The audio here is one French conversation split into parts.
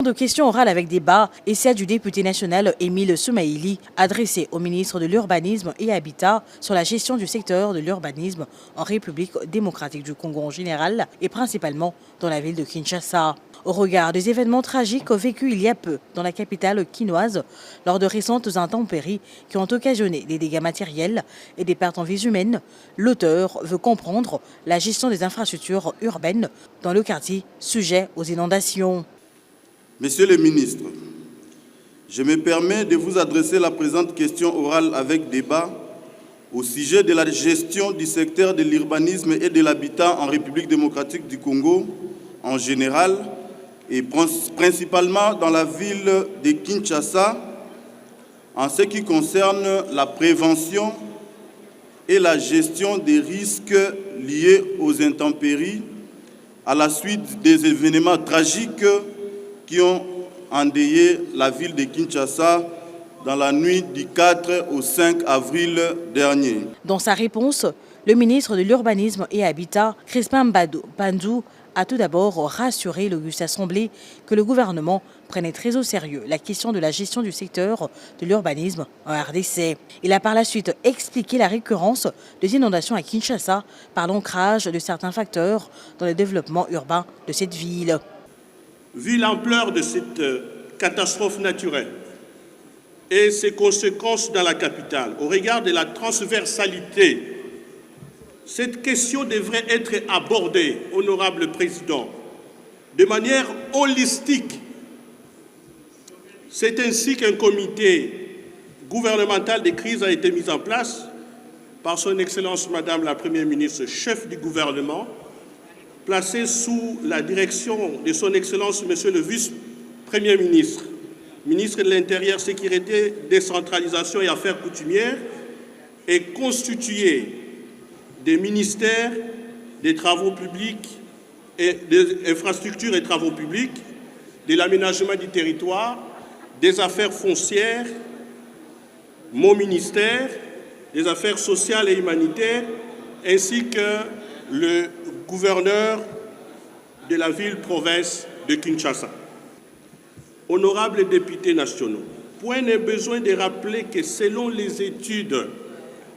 De questions orales avec débat et celle du député national Émile Soumaïli adressée au ministre de l'Urbanisme et Habitat sur la gestion du secteur de l'urbanisme en République démocratique du Congo en général et principalement dans la ville de Kinshasa. Au regard des événements tragiques vécus il y a peu dans la capitale quinoise lors de récentes intempéries qui ont occasionné des dégâts matériels et des pertes en vies humaines, l'auteur veut comprendre la gestion des infrastructures urbaines dans le quartier sujet aux inondations. Monsieur le ministre, je me permets de vous adresser la présente question orale avec débat au sujet de la gestion du secteur de l'urbanisme et de l'habitat en République démocratique du Congo en général et principalement dans la ville de Kinshasa en ce qui concerne la prévention et la gestion des risques liés aux intempéries à la suite des événements tragiques qui ont endeuillé la ville de Kinshasa dans la nuit du 4 au 5 avril dernier. Dans sa réponse, le ministre de l'Urbanisme et Habitat, Crispin Pandou, a tout d'abord rassuré l'auguste assemblée que le gouvernement prenait très au sérieux la question de la gestion du secteur de l'urbanisme en RDC. Il a par la suite expliqué la récurrence des inondations à Kinshasa par l'ancrage de certains facteurs dans le développement urbain de cette ville. Vu l'ampleur de cette catastrophe naturelle et ses conséquences dans la capitale, au regard de la transversalité, cette question devrait être abordée, honorable président, de manière holistique. C'est ainsi qu'un comité gouvernemental de crise a été mis en place par son Excellence Madame la Première ministre, chef du gouvernement, placé sous la direction de son Excellence Monsieur le Vice-Premier ministre, ministre de l'Intérieur, Sécurité, Décentralisation et Affaires coutumières, et constitué des ministères des Travaux publics et des Infrastructures et Travaux publics, de l'Aménagement du territoire, des Affaires foncières, mon ministère, des Affaires sociales et humanitaires, ainsi que le gouverneur de la ville-province de Kinshasa. Honorables députés nationaux, point n'est besoin de rappeler que selon les études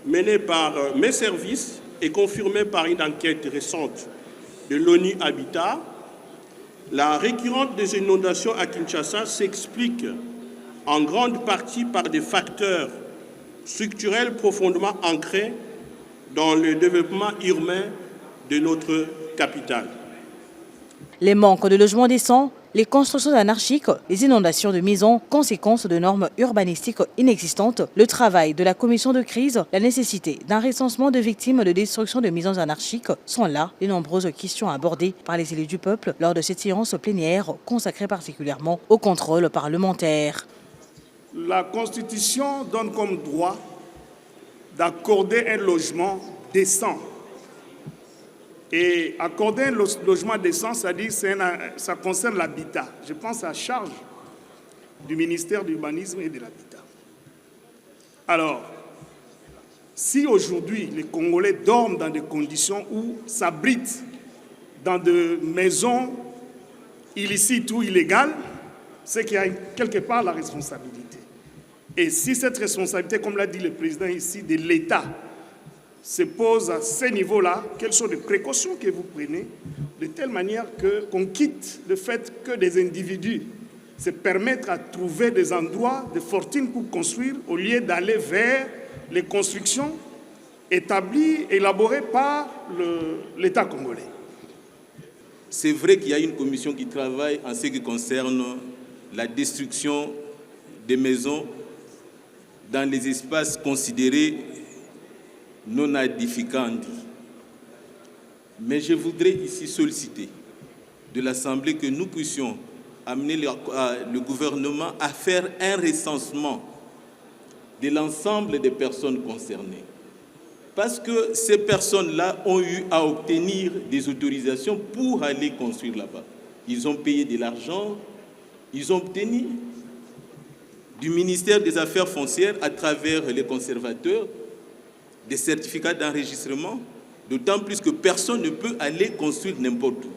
menées par mes services et confirmées par une enquête récente de l'ONU Habitat, la récurrence des inondations à Kinshasa s'explique en grande partie par des facteurs structurels profondément ancrés dans le développement urbain de notre capitale. Les manques de logements décents, les constructions anarchiques, les inondations de maisons, conséquences de normes urbanistiques inexistantes, le travail de la commission de crise, la nécessité d'un recensement de victimes de destruction de maisons anarchiques sont là les nombreuses questions abordées par les élus du peuple lors de cette séance plénière consacrée particulièrement au contrôle parlementaire. La Constitution donne comme droit d'accorder un logement décent. Et accorder un logement décent, c'est-à-dire ça concerne l'habitat. Je pense à la charge du ministère de l'Urbanisme et de l'Habitat. Alors, si aujourd'hui les Congolais dorment dans des conditions où s'abritent dans des maisons illicites ou illégales, c'est qu'il y a quelque part la responsabilité. Et si cette responsabilité, comme l'a dit le président ici, de l'État, se pose à ce niveau-là, quelles sont les précautions que vous prenez de telle manière qu'on quitte le fait que des individus se permettent à trouver des endroits de fortune pour construire au lieu d'aller vers les constructions établies, élaborées par l'État congolais. C'est vrai qu'il y a une commission qui travaille en ce qui concerne la destruction des maisons dans les espaces considérés non aedificandi. Mais je voudrais ici solliciter de l'Assemblée que nous puissions amener le gouvernement à faire un recensement de l'ensemble des personnes concernées. Parce que ces personnes-là ont eu à obtenir des autorisations pour aller construire là-bas. Ils ont payé de l'argent, ils ont obtenu du ministère des Affaires foncières à travers les conservateurs des certificats d'enregistrement, d'autant plus que personne ne peut aller construire n'importe où.